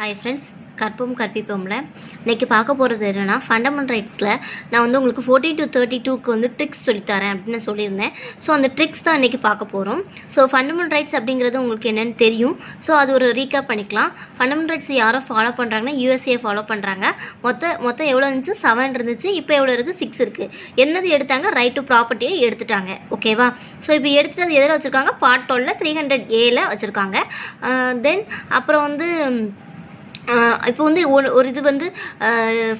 Hi friends, கற்போம் கற்பிப்போம்ல இன்னைக்கு பார்க்க போகிறது என்னென்னா ஃபண்டமெண்டல் ரைட்ஸில் நான் வந்து உங்களுக்கு 14 to 32க்கு வந்து ட்ரிக்ஸ் சொல்லித்தரேன் அப்படின்னு சொல்லியிருந்தேன். ஸோ அந்த ட்ரிக்ஸ் தான் இன்றைக்கி பார்க்க போகிறோம். ஸோ ஃபண்டமெண்டல் ரைட்ஸ் அப்படிங்கிறது உங்களுக்கு என்னென்னு தெரியும். ஸோ அது ஒரு ரீகேப் பண்ணிக்கலாம். ஃபண்டமெண்டல் ரைட்ஸ் யாரோ ஃபாலோ பண்ணுறாங்கன்னா USA ஃபாலோ பண்ணுறாங்க. மொத்தம் எவ்வளோ இருந்துச்சு? 7 இருந்துச்சு. இப்போ எவ்வளோ இருக்குது? 6 இருக்குது. என்னது எடுத்தாங்க? ரைட் டு ப்ராப்பர்ட்டியை எடுத்துட்டாங்க. ஓகேவா? ஸோ இப்போ எடுத்துகிட்டு எதில் வச்சுருக்காங்க? பார்ட் 12 300A வச்சுருக்காங்க. தென் அப்புறம் வந்து இப்போ வந்து ஒரு இது வந்து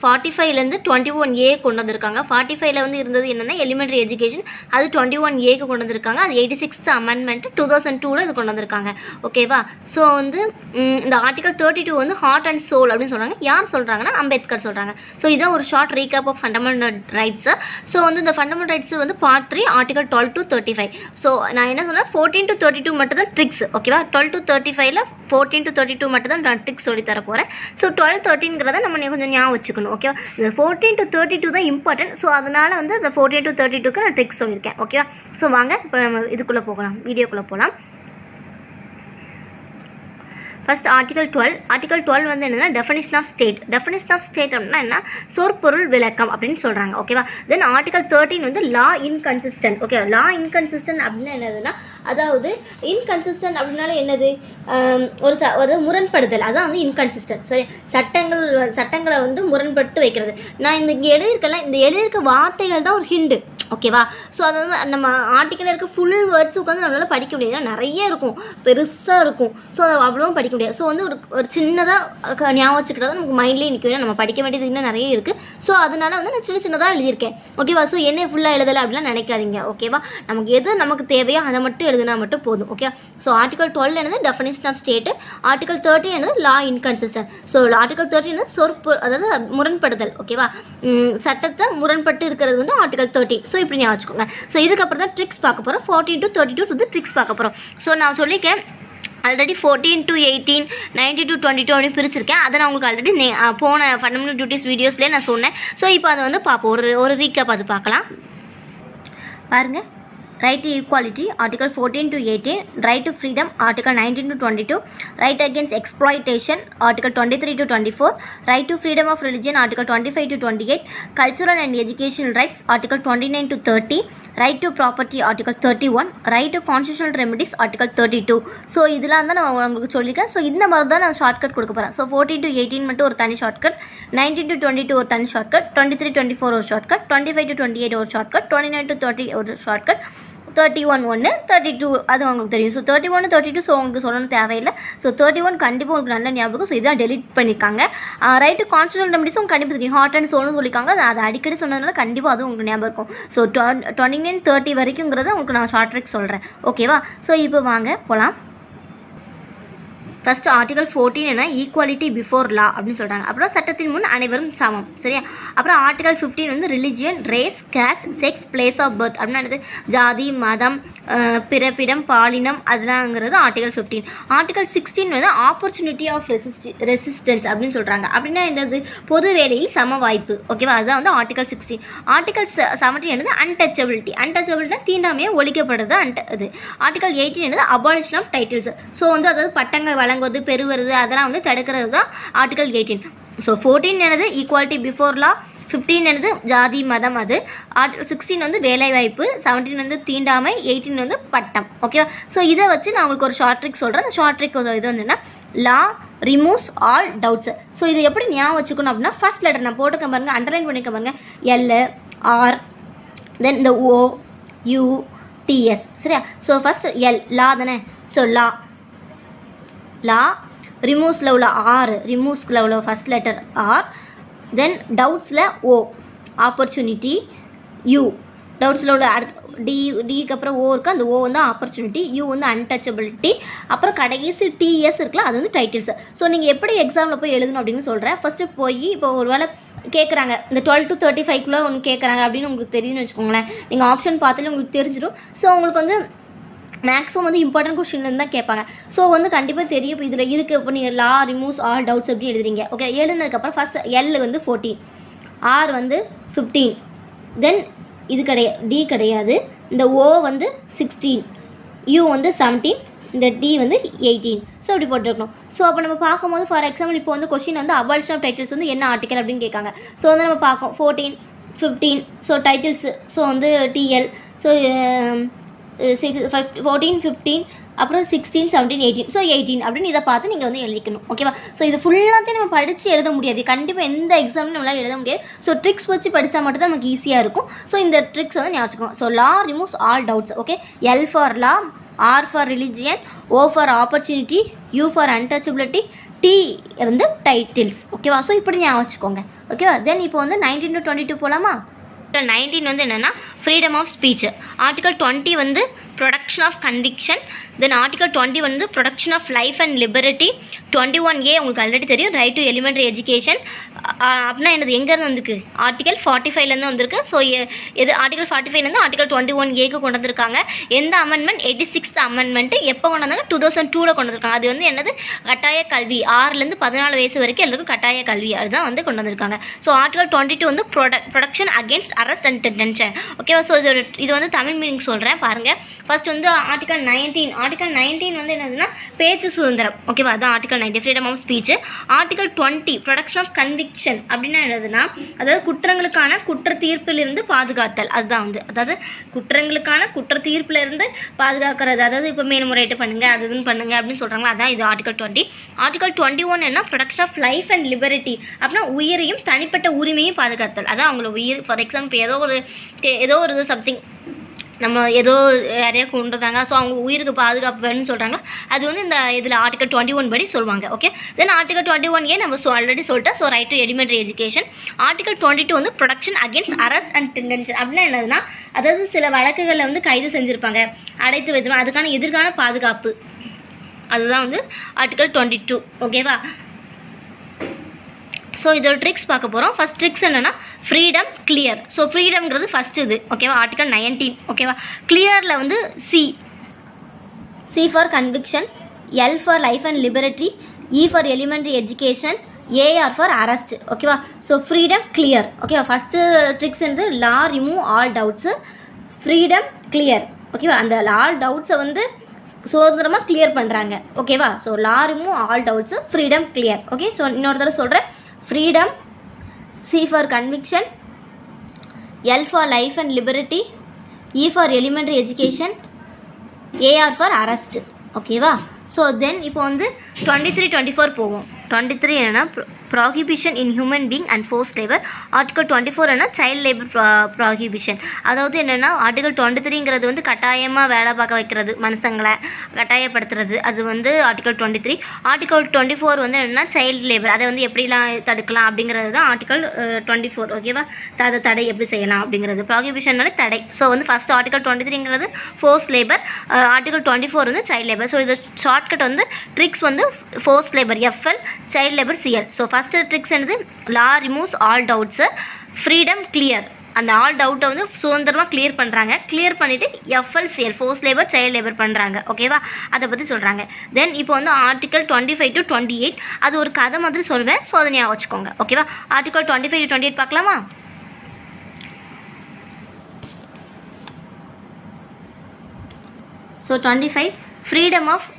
45லேருந்து 21A கொண்டு வந்திருக்காங்க. 45ல் வந்து இருந்தது என்னென்னா எலிமெண்ட்ரி எஜுகேஷன், அது 21Aக்கு கொண்டு வந்திருக்காங்க. அது 86th அமெண்ட்மெண்ட் 2002ல் இது கொண்டு வந்திருக்காங்க. ஓகேவா? ஸோ வந்து இந்த ஆர்டிகல் 32 வந்து ஹார்ட் அண்ட் சோல் அப்படின்னு சொல்கிறாங்க. யார் சொல்கிறாங்கன்னா அம்பேத்கர் சொல்கிறாங்க. ஸோ இதான் ஒரு short recap of fundamental rights. So வந்து இந்த ஃபண்டமெண்டல் ரைட்ஸ் வந்து பார்ட் 3 ஆர்டிகல் 12 to 35. ஸோ நான் என்ன சொன்னேன், 14 to 32 மட்டும் தான் ட்ரிக்ஸ். ஓகேவா? 12 to 35ல் 14 to 32 மட்டும் தான் நான் ட்ரிக்ஸ் சொல்லி தர போகிறேன். ஸோ 12 13ங்கிறத நம்ம கொஞ்சம் ஞாபகம் வச்சுக்கணும். ஓகேவா? இந்த 14 to 32 தான் இம்பார்ட்டன்ட். ஸோ அதனால் வந்து இந்த 14 to 32க்கு நான் ட்ரிக்ஸ் சொல்லியிருக்கேன். ஓகேவா? ஸோ வாங்க இப்போ நம்ம இதுக்குள்ளே போகலாம், வீடியோக்குள்ளே போகலாம். ஃபர்ஸ்ட் ஆர்டிகல் 12 வந்து என்னென்னா definition of state. Definition of state அப்படின்னா என்ன? சொற்பொருள் விளக்கம் அப்படின்னு சொல்கிறாங்க. ஓகேவா? தென் ஆர்டிகல் 13 வந்து லா இன்கன்சிஸ்டன்ட். ஓகே, லா இன்கன்சிஸ்டன்ட் அப்படின்னா என்னதுன்னா, அதாவது இன்கன்சிஸ்டன்ட் அப்படின்னால என்னது? ஒரு முரண்படுதல், அதான் வந்து இன்கன்சிஸ்டன்ட். சரி, சட்டங்களை வந்து முரண்பட்டு வைக்கிறது. நான் இங்கே எழுதியிருக்கல, இந்த எழுதியிருக்க வார்த்தைகள் தான் ஒரு ஹிண்டு. ஓகேவா? ஸோ அது வந்து நம்ம ஆர்டிக்கலில் இருக்க ஃபுல் வேர்ட்ஸ் உட்காந்து நம்மளால் படிக்க முடியாது. நிறைய இருக்கும், பெருசாக இருக்கும். ஸோ அதை அவ்வளோவும் படிக்க முடியாது. ஸோ வந்து ஒரு சின்னதாக ஞாபகம் வச்சுக்கிட்டா தான் நமக்கு மைண்ட்லேயே நிற்கும். நம்ம படிக்க வேண்டியது இன்னும் நிறைய இருக்குது. ஸோ அதனால் வந்து நான் சின்னதாக எழுதியிருக்கேன். ஓகேவா? ஸோ என்ன ஃபுல்லாக எழுதலை அப்படிலாம் நினைக்காதீங்க. ஓகேவா? நமக்கு தேவையோ அதை மட்டும் எழுதினா மட்டும் போதும். ஓகே? ஸோ ஆர்டிகல் 12 என்னது டெஃபினிஷன் ஆஃப் ஸ்டேட்டு. ஆர்டிகல் 13 என்னது லா இன்கன்சிஸ்டன்ட். ஸோ ஆர்டிகல் 13 என்னது அதாவது முரண்படுதல். ஓகேவா? சட்டத்தை முரண்பட்டு இருக்கிறது வந்து ஆர்டிகல் 13. ஸோ இப்படி ஞாபகம் வச்சுக்கோங்க. ஸோ இதுக்கப்புறம் தான் ட்ரிக்ஸ் பார்க்க போகிறோம். 14 to 32 வந்து ட்ரிக்ஸ் பார்க்க போகிறோம். ஸோ நான் சொல்லியிருக்கேன் ஆல்ரெடி 14 to 18, 19 to 22 அப்படின்னு பிரிச்சிருக்கேன். அதை நான் உங்களுக்கு ஆல்ரெடி போன ஃபண்டமெண்டல் டியூட்டிஸ் வீடியோஸ்லேயே நான் சொன்னேன். ஸோ இப்போ அதை வந்து பார்ப்போம், ஒரு ரீகேப் அது பார்க்கலாம். பாருங்கள். Right to equality, Article 14 to 18. Right to freedom, Article 19 to 22. Right against exploitation, Article 23 to 24. Right to freedom of religion, Article 25 to 28. Cultural and educational rights, Article 29 to 30. Right to property, Article 31. Right to constitutional remedies, Article 32. So இதெல்லாம் தான் நான் உங்களுக்கு சொல்லியிருக்கேன். So இந்த மாதிரி தான் நான் shortcut கொடுக்க போகிறேன். ஸோ 14 to 18 மட்டும் ஒரு தனி ஷார்ட்கட், 19 to 22 ஒரு தனி ஷார்ட்கட், 23 24 ஒரு ஷார்ட்கட், 25 to 28 ஒரு ஷார்ட்கட், 29 to 30 ஒரு ஷார்ட்கட், 31 1, 32 அது உங்களுக்கு தெரியும். ஸோ 31 32 ஸோ உங்களுக்கு சொல்லணும் தேவையில்லை. ஸோ 31 கண்டிப்பாக உங்களுக்கு நல்ல ஞாபகம். ஸோ இதான் டெலிட் பண்ணியிருக்காங்க. ரைட்டு கான்ஸ்டியூஷனல் ரெமடிஸும் உங்களுக்கு கண்டிப்பாக தெரியும். ஹார்ட் அண்ட் சோல்னு சொல்லியிருக்காங்க. அது அடிக்கடி சொன்னதுனால கண்டிப்பாக அதுவும் உங்களுக்கு ஞாபகம் இருக்கும். ஸோ 29 30 வரைக்குங்கிறத உங்களுக்கு நான் ஷார்ட் ட்ரிக் சொல்கிறேன். ஓகேவா? ஸோ இப்போ வாங்க போகலாம். ஃபஸ்ட்டு ஆர்டிகல் 14 என்ன? ஈக்குவாலிட்டி பிஃபோர் லா அப்படின்னு சொல்கிறாங்க. அப்புறம் சட்டத்தின் முன் அனைவரும் சமம். சரியா? அப்புறம் ஆர்டிகல் 15 வந்து religion, race, caste, sex, place of birth அப்படின்னா என்னது? ஜாதி, மதம், பிறப்பிடம், பாலினம் அதெல்லாம்ங்கிறது ஆர்டிகல் 15. ஆர்டிகல் 16 வந்து ஆப்பர்ச்சுனிட்டி ஆஃப் ரெசிஸ்டன்ஸ் அப்படின்னு சொல்கிறாங்க. அப்படின்னா என்னது? பொது வேலையில் சம வாய்ப்பு. ஓகேவா? அதுதான் வந்து ஆர்டிகல் 16. ஆர்டிகல் 17 என்னது? அன்டச்சபிலிட்டி. அன்டச்சபிலிட்டினா தீண்டாமையை ஒழிக்கப்படுறது இது. ஆர்டிகல் 18 என்னது? Abolition of titles. ஸோ வந்து அதாவது பட்டங்கள் வழங்குவது, பெறுவது அதெல்லாம் வந்து தடுக்கிறது தான் ஆர்டிகல் 18. ஸோ 14 என்னது? Equality before law. 15 என்னது? ஜாதி மதம் அது. ஆர்டிகல் 16 வந்து வேலைவாய்ப்பு. 17 வந்து தீண்டாமை. 18 வந்து பட்டம். ஓகேவா? ஸோ இதை வச்சு நான் உங்களுக்கு ஒரு ஷார்ட் ட்ரிக் சொல்கிறேன். அந்த ஷார்ட் ட்ரிக் இது வந்து என்ன? லா ரிமூவ்ஸ் ஆல் டவுட்ஸ். ஸோ இது எப்படி ஞாபகம் வச்சுக்கணும் அப்படின்னா, ஃபர்ஸ்ட் லெட்டர் நான் போட்டுக்க பாருங்க, அண்டர்லைன் பண்ணிக்க பாருங்க. எல், ஆர், தென் இந்த ஓ, யூ, டிஎஸ். சரியா? ஸோ ஃபர்ஸ்ட் எல், லா தானே? ஸோ லா ரிமூவ்ஸில் உள்ள ஆர், ரிமூவ்ஸ்கில் உள்ள ஃபஸ்ட் லெட்டர் ஆர், தென் டவுட்ஸில் ஓ, ஆப்பர்ச்சுனிட்டி, யூ, டவுட்ஸில் உள்ள டிக்கு அப்புறம் ஓ இருக்குது, அந்த ஓ வந்து ஆப்பர்ச்சுனிட்டி, யூ வந்து அன்டச்சபிலிட்டி, அப்புறம் கடைசி டிஎஸ் இருக்குல்ல, அது வந்து டைட்டில்ஸ். ஸோ நீங்கள் எப்படி எக்ஸாமில் போய் எழுதணும் அப்படின்னு சொல்கிறேன். ஃபஸ்ட்டு போய் இப்போ ஒரு வேளை கேட்குறாங்க, இந்த 12 to 35 ஒன்று கேட்குறாங்க அப்படின்னு உங்களுக்கு தெரியும்னு வச்சுக்கோங்களேன். நீங்கள் ஆப்ஷன் பார்த்தாலே உங்களுக்கு தெரிஞ்சிடும். ஸோ உங்களுக்கு வந்து மேக்ஸிமம் வந்து இம்பார்ட்டன்ட் கொஸ்டின் தான் கேட்பாங்க. ஸோ வந்து கண்டிப்பாக தெரியும். இப்போ இதில் இருக்குது. இப்போ நீங்கள் லா ரிமூவ்ஸ் ஆல் டவுட்ஸ் எப்படி எழுதுறீங்க. ஓகே, எழுதுனதுக்கப்புறம் ஃபஸ்ட் எல் வந்து 14, ஆர் வந்து 15, தென் இது டி கிடையாது, இந்த ஓ வந்து 16, யூ வந்து 17, இந்த டி வந்து 18. ஸோ அப்படி போட்டுருக்கணும். ஸோ அப்போ நம்ம பார்க்கும்போது ஃபார் எக்ஸாம்பிள் இப்போ வந்து கொஸ்டின் வந்து அபாலிஷன் ஆஃப் டைட்டில்ஸ் வந்து என்ன ஆர்டிக்கல் அப்படின்னு கேட்காங்க. ஸோ வந்து நம்ம பார்க்கோம் 14, 15. ஸோ டைட்டில்ஸு ஸோ வந்து டிஎல். ஸோ 14, 15 அப்புறம் 16, 17, 18. ஸோ 18 அப்படின்னு இதை பார்த்து நீங்கள் வந்து எழுதிக்கணும். ஓகேவா? ஸோ இது ஃபுல்லாத்தையும் நம்ம படித்து எழுத முடியாது. கண்டிப்பாக எந்த எக்ஸாம்லையும் நம்மளால் எழுத முடியாது. ஸோ ட்ரிக்ஸ் வச்சு படித்தா மட்டும் தான் நமக்கு ஈஸியாக இருக்கும். ஸோ இந்த ட்ரிக்ஸ் வந்து ஞாபகம். So law removes all doubts. Okay, L for law, R for religion, O for opportunity, U for untouchability, T வந்து டைட்டில்ஸ். ஓகேவா? ஸோ இப்படி ஞாபகம் வச்சுக்கோங்க. ஓகேவா? தென் இப்போ வந்து 19 to 22 போகலாமா? 19 வந்து என்னென்னா ஃப்ரீடம் ஆஃப் ஸ்பீச். ஆர்டிகல் 20 வந்து protection of conviction. Then article 20 வந்து protection of life and liberty. 21A உங்களுக்கு ஆல்ரெடி தெரியும், ரைட் டு எலிமெண்ட்ரி எஜுகேஷன். அப்படின்னா என்னது எங்கேருந்து வந்திருக்கு? ஆர்டிகல் 45லேருந்து வந்திருக்கு. ஸோ எது ஆர்டிகல் 45லேருந்து ஆர்டிகல் 21Aக்கு கொண்டு வந்திருக்காங்க. எந்த அமெண்ட்மெண்ட்? 86th அமெண்ட்மெண்ட்டு எப்போ கொண்டு வந்தாங்க? 2002 கொண்டு வந்திருக்காங்க. அது வந்து என்னது? கட்டாய கல்வி. 6லேருந்து 14 வயசு வரைக்கும் எல்லாருக்கும் கட்டாய கல்வி அதுதான் வந்து கொண்டு வந்திருக்காங்க. ஸோ ஆர்டிகல் 22 வந்து production against arrest and detention. ஓகேவா? ஸோ இது வந்து தமிழ் மீனிங் சொல்கிறேன் பாருங்கள். ஃபர்ஸ்ட் வந்து ஆர்டிகல் 19. ஆர்டிகல் 19 வந்து என்னதுன்னா பேச்சு சுதந்திரம். ஓகேவா? அதுதான் article 19 freedom of speech. Article 20 protection of conviction அப்படின்னா என்னதுன்னா அதாவது குற்றங்களுக்கான குற்ற தீர்ப்பிலிருந்து பாதுகாத்தல். அதுதான் வந்து அதாவது குற்றங்களுக்கான குற்ற தீர்ப்பிலிருந்து பாதுகாக்கிறது. அதாவது இப்போ மேல்முறையீட்டு பண்ணுங்க அது இதுன்னு பண்ணுங்க அப்படின்னு சொல்கிறாங்களா, அதான் இது ஆர்டிகல் 20. ஆர்டிகல் 21 என்ன? Protection of life and liberty. அப்படின்னா உயிரையும் தனிப்பட்ட உரிமையும் பாதுகாத்தல். அதான் அவங்கள உயிர். ஃபார் எக்ஸாம்பிள் ஏதோ ஒரு சம்திங் நம்ம ஏதோ யாரையா கொண்டுறாங்க, ஸோ அவங்க உயிருக்கு பாதுகாப்பு வேணும்னு சொல்கிறாங்க. அது வந்து இந்த இதில் ஆர்டிகல் 21 படி சொல்லுவாங்க. ஓகே, தென் ஆர்டிகல் 21A நம்ம ஆல்ரெடி சொல்லிட்டேன். So right to elementary education. Article 22 வந்து production against arrest and detention. அப்படின்னா என்னதுன்னா அதாவது சில வழக்குகளில் வந்து கைது செஞ்சுருப்பாங்க, அடைத்து வைத்திருப்பாங்க, அதுக்கான எதிர்கால பாதுகாப்பு. அதுதான் வந்து ஆர்டிகல் 22. ஓகேவா? ஸோ இதோட ட்ரிக்ஸ் பார்க்க போகிறோம். ஃபஸ்ட் ட்ரிக்ஸ் என்னென்னா ஃப்ரீடம், கிளியர். ஸோ ஃப்ரீடம்ங்கிறது ஃபஸ்ட்டு இது. ஓகேவா? ஆர்டிகல் 19. ஓகேவா? கிளியரில் வந்து C for conviction, L for life and liberty, E for elementary education, AR for arrest. ஓகேவா? So freedom, clear. ஓகேவா? ஃபஸ்ட்டு ட்ரிக்ஸ் வந்து law remove all doubts, freedom, clear. ஓகேவா? அந்த ஆல் டவுட்ஸை வந்து சுதந்திரமாக கிளியர் பண்ணுறாங்க. ஓகேவா? So law remove all doubts, freedom, clear. Okay, so இன்னொரு தடவை சொல்கிறேன். Freedom, C for conviction, L for life and liberty, E for elementary education, AR for arrest. ஓகேவா? ஸோ தென் இப்போ வந்து 23, 24 போவோம். 23 என்னென்னா prohibition in human being and force labour. Article 24 என்ன? Child labour prohibition. அதாவது என்னென்னா ஆர்டிகல் 23ங்கிறது வந்து கட்டாயமாக வேலை பார்க்க வைக்கிறது, மனுஷங்களை கட்டாயப்படுத்துறது. அது வந்து ஆர்டிகல் 23. ஆர்டிகல் 24 வந்து என்னென்னா சைல்டு லேபர். அதை வந்து எப்படிலாம் தடுக்கலாம் அப்படிங்கிறது தான் ஆர்டிகல் 24. ஓகேவா? அதை தடை எப்படி செய்யலாம் அப்படிங்கிறது. ப்ராஹிபிஷன்னாலே தடை. ஸோ வந்து ஃபஸ்ட் ஆர்டிகல் 23ங்கிறது ஃபோர்ஸ் லேபர், ஆர்டிகல் 24 வந்து சைல்டு லேபர். ஸோ இது ஷார்ட்கட் வந்து ட்ரிக்ஸ் வந்து force labour FL, child labour CL. So first tricks என்னது? Law removes all doubts, freedom, clear. அந்த ஆல் டவுட்டை வந்து சுதந்திரமாக கிளியர் பண்ணுறாங்க. கிளியர் பண்ணிவிட்டு FLCL force labour, child labour பண்ணுறாங்க. ஓகேவா? அதை பற்றி சொல்கிறாங்க. தென் இப்போ வந்து ஆர்டிகல் 25 to 28 அது ஒரு கதை மாதிரி சொல்வேன். ஸோ அதை ஞாபகம் வச்சுக்கோங்க. ஓகேவா? ஆர்டிகல் 25 to 28 பார்க்கலாமா? So 25 freedom of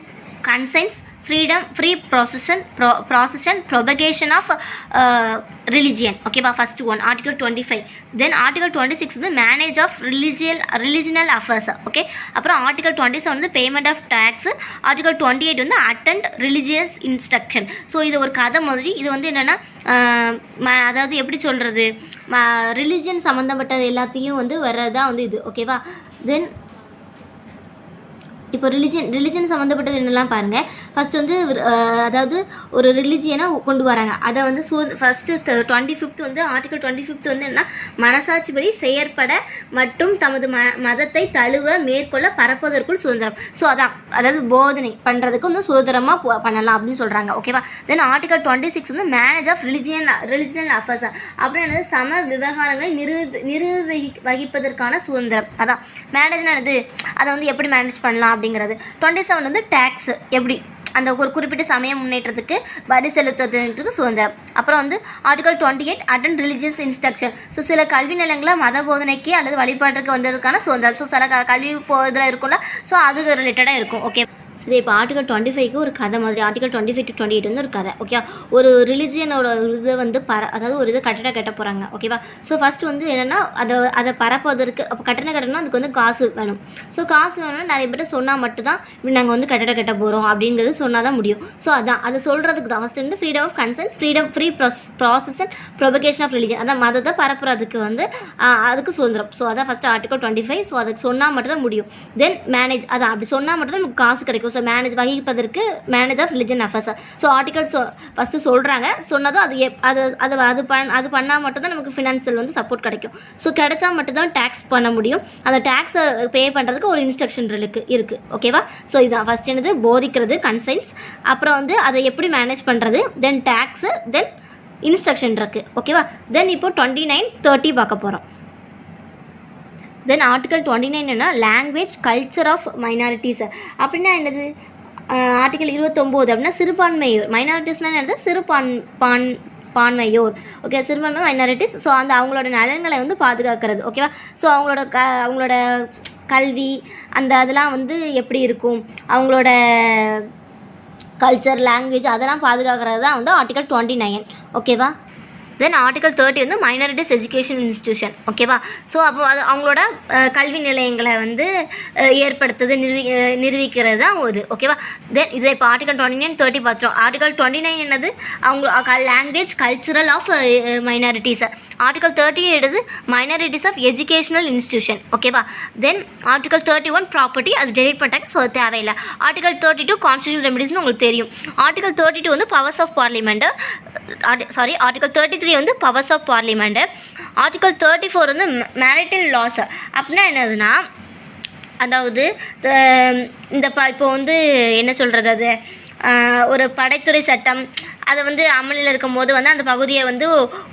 conscience, freedom, free procession, propagation of religion. ஓகேவா? First one article 25. Then article 26 வந்து manage of religional affairs. Okay, அப்புறம் ஆர்டிகல் 27 வந்து பேமெண்ட் ஆஃப் டேக்ஸ். ஆர்டிகல் 28 வந்து அட்டெண்ட் ரிலிஜியஸ் இன்ஸ்ட்ரக்ஷன். ஸோ இது ஒரு கதை மாதிரி. இது வந்து என்னென்னா அதாவது எப்படி சொல்கிறது, ரிலிஜியன் சம்மந்தப்பட்டது எல்லாத்தையும் வந்து வர்றதான் வந்து இது. ஓகேவா? தென் இப்போ ரிலிஜன் சம்மந்தப்பட்டது என்னெல்லாம் பாருங்கள். ஃபஸ்ட் வந்து அதாவது ஒரு ரிலிஜியனாக கொண்டு வராங்க. அதை வந்து ஃபஸ்ட்டு 25th வந்து ஆர்டிகல் 25 வந்து என்ன? மனசாட்சிப்படி செயற்பட மற்றும் தமது மதத்தை தழுவ மேற்கொள்ள பரப்புவதற்குள் சுதந்திரம். ஸோ அதாவது போதனை பண்ணுறதுக்கு வந்து சுதந்திரமாக பண்ணலாம் அப்படின்னு சொல்கிறாங்க. ஓகேவா? தென் ஆர்டிகல் 26 வந்து மேனேஜ் ஆஃப் ரிலிஜினல் அஃபேர்ஸ் அப்படின்னு சம விவகாரங்களை நிர்வகிப்பதற்கான சுதந்திரம். அதான் மேனேஜ்னா என்னது? அதை வந்து எப்படி மேனேஜ் பண்ணலாம் அப்படிங்கிறது. 27 வந்து டேக்ஸ், எப்படி அந்த ஒரு குறிப்பிட்ட சமயம் முன்னேற்றத்துக்கு வரி செலுத்துவதற்கு சுதந்திரம். அப்புறம் வந்து article 28 attend religious instruction. So சில கல்வி நிலையங்களை மத போதனைக்கு அல்லது வழிபாட்டுக்கு வந்ததுக்கான சுதந்திரம். ஸோ சில கல்வி இதில் இருக்கும்ல, ஸோ அது ரிலேட்டடாக இருக்கும். ஓகே, சரி, இப்போ ஆர்டிகல் 25க்கு ஒரு கதை மாதிரி, ஆர்டிகல் 25 to 28 வந்து ஒரு கதை. ஓகே, ஒரு ரிலிஜியனோட இதை வந்து அதாவது ஒரு இதை கட்டடம் கட்ட போகிறாங்க. ஓகேவா? ஸோ ஃபஸ்ட்டு வந்து என்னென்னா அதை பரப்புவதற்கு அப்போ கட்டணம் அதுக்கு வந்து காசு வேணும். ஸோ காசு வேணும்னா நிறைய பேர்ட்ட சொன்னால் மட்டும்தான் இப்படி நாங்கள் வந்து கட்டடம் கட்ட போகிறோம் அப்படிங்கிறது சொன்னால் தான் முடியும். ஸோ அதான் அதை சொல்கிறதுக்கு தான் ஃபஸ்ட்டு வந்து freedom of conscience, free process and propagation of religion, அதான் மதத்தை பரப்புறதுக்கு வந்து அதுக்கு சுதந்திரம். ஸோ அதான் ஃபஸ்ட்டு ஆர்டிகல் 25. ஸோ அதுக்கு சொன்னால் மட்டும்தான் முடியும். தென் மேனேஜ், அதான் அப்படி சொன்னால் மட்டும்தான் நமக்கு காசு கிடைக்கும். ஸோ வகிப்பதற்கு manage of religion affairs. So article first சொல்கிறாங்க, சொன்னதும் அது பண்ணால் மட்டும்தான் நமக்கு ஃபினான்சியல் வந்து சப்போர்ட் கிடைக்கும். ஸோ கிடைச்சா மட்டும்தான் டேக்ஸ் பண்ண முடியும். அந்த டேக்ஸை பே பண்ணுறதுக்கு ஒரு இன்ஸ்ட்ரக்ஷன் இருக்குது. ஓகேவா? ஸோ இதுதான் ஃபஸ்ட் என்னது, போதிக்கிறது கன்சைன்ஸ், அப்புறம் வந்து அதை எப்படி மேனேஜ் பண்ணுறது, தென் டேக்ஸு, தென் இன்ஸ்ட்ரக்ஷன் இருக்குது. ஓகேவா? தென் இப்போ 29, 30 பார்க்க போகிறோம். தென் ஆர்டிகல் 29 என்ன, லாங்குவேஜ் கல்ச்சர் ஆஃப் மைனாரிட்டிஸ் அப்படின்னா என்னது, ஆர்டிகல் 29 அப்படின்னா சிறுபான்மையோர், மைனாரிட்டிஸ்னால் என்னது, பான்மையோர். ஓகே, சிறுபான்மை மைனாரிட்டிஸ். ஸோ அந்த அவங்களோட நலன்களை வந்து பாதுகாக்கிறது. ஓகேவா? ஸோ அவங்களோட கல்வி அந்த அதெல்லாம் வந்து எப்படி இருக்கும், அவங்களோட கல்ச்சர், லாங்குவேஜ் அதெல்லாம் பாதுகாக்கிறது தான் வந்து ஆர்டிகல் 29. ஓகேவா? தென் ஆர்டிகல் 30 வந்து மைனாரிட்டிஸ் எஜுகேஷன் இன்ஸ்டியூஷன். ஓகேவா? ஸோ அப்போ அது அவங்களோட கல்வி நிலையங்களை வந்து ஏற்படுத்துறது, நிரூபிக்கிறது தான் ஒரு. ஓகேவா? தென் இதை இப்போ ஆர்டிகல் 29, 30 பார்த்துட்டோம். ஆர்டிகல் 29 என்னது, அவங்க language cultural of minorities. Article 30 எடுது மைனாரிட்டிஸ் ஆஃப் எஜுகேஷனல் இன்ஸ்டியூஷன். ஓகேவா? தென் ஆர்டிகல் 31 ப்ராப்பர்ட்டி, அது டெலிட் பண்ணிட்டாங்க. ஸோ அது தேவையில்லை. ஆர்டிகல் 32 கான்ஸ்டியூஷன் ரெமிடிஸ்னு உங்களுக்கு தெரியும். ஆர்டிகல் 32 வந்து பவர்ஸ் ஆஃப் பார்லிமெண்ட். ஆர்டிகல் 33 வந்து பவர்ஸ் ஆஃப் பார்லிமெண்ட். ஆர்டிகல் 34 வந்து மேரிட்டல் லாஸ். அப்படின்னா என்னதுன்னா, அதாவது இந்த இப்போ வந்து என்ன சொல்கிறது, அது ஒரு படைத்துறை சட்டம் அதை வந்து அமலில் இருக்கும் போது வந்து அந்த பகுதியை வந்து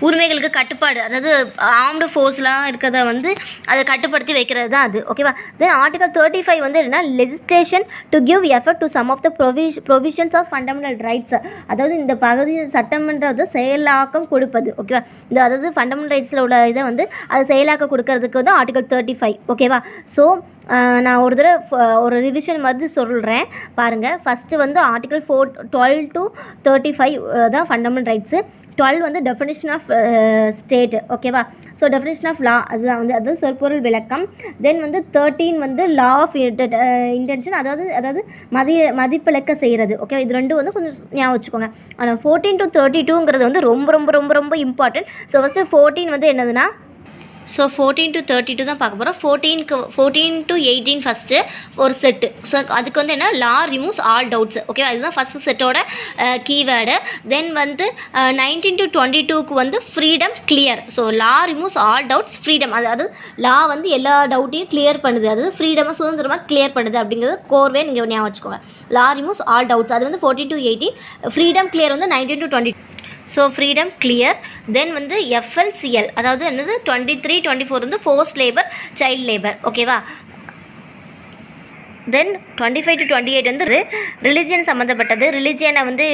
உரிமைகளுக்கு கட்டுப்பாடு, அதாவது ஆர்ம்டு ஃபோர்ஸ்லாம் இருக்கிறத வந்து அதை கட்டுப்படுத்தி வைக்கிறது தான் அது. ஓகேவா? தென் ஆர்டிகல் 35 வந்து என்னன்னா, legislation to give effort to some of the provisions of fundamental rights. அதாவது இந்த பகுதி சட்டமன்றது செயலாக்கம் கொடுப்பது. ஓகேவா? அதாவது ஃபண்டமெண்டல் ரைட்ஸில் உள்ள இதை வந்து அதை செயலாக்கம் கொடுக்கறதுக்கு வந்து ஆர்டிகல் 35. ஓகேவா? ஸோ நான் ஒரு தடவை ஒரு ரிவிஷன் மாதிரி சொல்கிறேன் பாருங்கள். ஃபஸ்ட்டு வந்து ஆர்டிகல் 12 to 35 தான் ஃபண்டமெண்டல் ரைட்ஸு. 12 வந்து டெஃபினிஷன் ஆஃப் ஸ்டேட். ஓகேவா? ஸோ டெஃபினிஷன் ஆஃப் லா, அதுதான் வந்து அது சொற்பொருள் விளக்கம். தென் வந்து 13 வந்து லா ஆஃப் இன்டென்ஷன், அதாவது மதிப்பிழக்க செய்கிறது. ஓகே, இது ரெண்டும் வந்து கொஞ்சம் ஞாபகம் வச்சுக்கோங்க. ஆனால் 14 to 32ங்கிறது வந்து ரொம்ப ரொம்ப ரொம்ப ரொம்ப இம்பார்ட்டன்ட். ஸோ ஃபஸ்ட்டு 14 வந்து என்னதுன்னா, ஸோ 14 to 32 தான் பார்க்க போகிறோம். 14 to 18 ஃபஸ்ட்டு ஒரு செட்டு. ஸோ அதுக்கு வந்து என்ன, லா ரிமூவ்ஸ் ஆல் டவுட்ஸ். ஓகே, அதுதான் ஃபஸ்ட்டு செட்டோட கீவேர்டு. தென் வந்து 19 to 22க்கு வந்து freedom clear. So law removes all doubts, freedom, அதாவது லா வந்து எல்லா டவுட்டையும் கிளியர் பண்ணுது, அதாவது ஃப்ரீடமாக சுதந்திரமாக கிளியர் பண்ணுது அப்படிங்கிறது கோர்வே நீங்கள் ஞாபகம் வச்சுக்கோங்க. லா ரிமூவ்ஸ் ஆல் டவுட்ஸ், அது வந்து 14 to 18. ஃப்ரீடம் கிளியர் வந்து 19 to 22. So freedom clear. Then வந்து FLCL, அதாவது என்னது 23, 24 வந்து ஃபோர்ஸ் லேபர், சைல்டு லேபர். ஓகேவா? தென் 25 to 28 வந்து ரிலிஜியன் சம்மந்தப்பட்டது. ரிலிஜியனை வந்து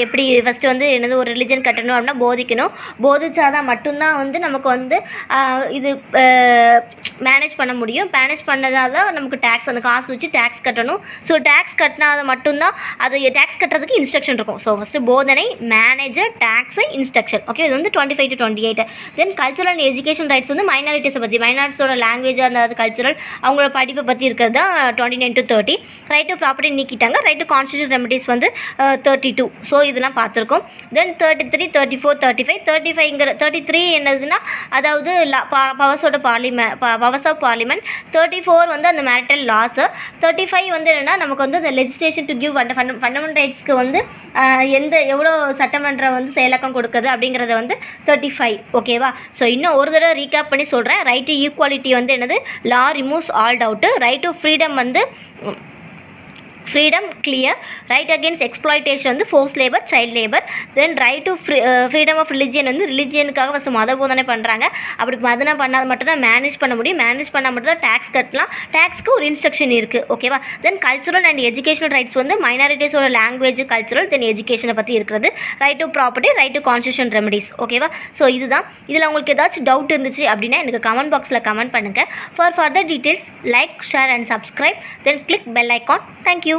எப்படி ஃபஸ்ட்டு வந்து என்னது, ஒரு ரிலிஜியன் கட்டணும் அப்படின்னா போதிக்கணும். போதிச்சாதான் மட்டும்தான் வந்து நமக்கு வந்து இது மேனேஜ் பண்ண முடியும். மேனேஜ் பண்ணதால் தான் நமக்கு டேக்ஸ், அந்த காசு வச்சு டேக்ஸ் கட்டணும். ஸோ டேக்ஸ் கட்டினாத மட்டும்தான் அது டேக்ஸ் கட்டுறதுக்கு இன்ஸ்ட்ரக்ஷன் இருக்கும். ஸோ ஃபஸ்ட்டு போதனை, மேனேஜர், டேக்ஸு, இன்ஸ்ட்ரக்ஷன். ஓகே, இது வந்து 25 to 28. Then cultural and education rights வந்து மைனாரிட்டிஸை பற்றி, மைனாரிட்டிஸோட லாங்குவேஜ், அந்த கல்ச்சுரல், அவங்களோட படிப்பை பற்றி இருக்கிறது தான் 29 to 30. ரைட் டு ப்ராப்பர்ட்டி நீக்கிட்டாங்க. ரைட் டு கான்ஸ்டியூஷன் ரெமிடிஸ் வந்து 32. ஸோ இதெல்லாம் பார்த்துருக்கோம். தென் 33, 34, 35. 33 என்னதுன்னா, அதாவது பவர்ஸ் ஆஃப் பார்லிமெண்ட். 34 வந்து அந்த மேரிட்டல் லாஸ். 35 வந்து என்னென்னா, நமக்கு வந்து அந்த லெஜிஸ்லேஷன் டு கிவ் ஃபண்டமெண்டல் ரைட்ஸ்க்கு வந்து எவ்வளோ சட்டமன்றம் வந்து செயலாக்கம் கொடுக்குது அப்படிங்கிறத வந்து 35. ஓகேவா? ஸோ இன்னும் ஒரு தடவை ரீகேப் பண்ணி சொல்கிறேன். ரைட் டு ஈக்குவாலிட்டி வந்து என்னது, law removes all doubt. Right to freedom வந்து freedom clear. Right against exploitation வந்து force labour, child labour. Then right to freedom of religion வந்து ரிலிஜியனுக்காக ஃபஸ்ட்டு மத போதனை பண்ணுறாங்க. அப்படி மதனை பண்ணால் மட்டும் தான் மேனேஜ் பண்ண முடியும். மேனேஜ் பண்ணால் மட்டும் தான் டேக்ஸ் கட்டலாம். டேக்ஸ்க்கு ஒரு இன்ஸ்ட்ரக்ஷன் இருக்குது. ஓகேவா? தென் கல்ச்சுரல் அண்ட் எஜுகேஷனல் ரைட்ஸ் வந்து மைனாரிட்டிஸோட லாங்குவேஜ், கல்ச்சுரல், தென் எஜுகேஷனை பற்றி இருக்கிறது. Right to property, right to constitution remedies. ஓகேவா? ஸோ இதுதான். இதில் உங்களுக்கு ஏதாச்சும் டவுட் இருந்துச்சு அப்படின்னா எனக்கு கமெண்ட் பாக்ஸில் கமெண்ட் பண்ணுங்கள். For further details like, share and subscribe. Then click bell icon. Thank you.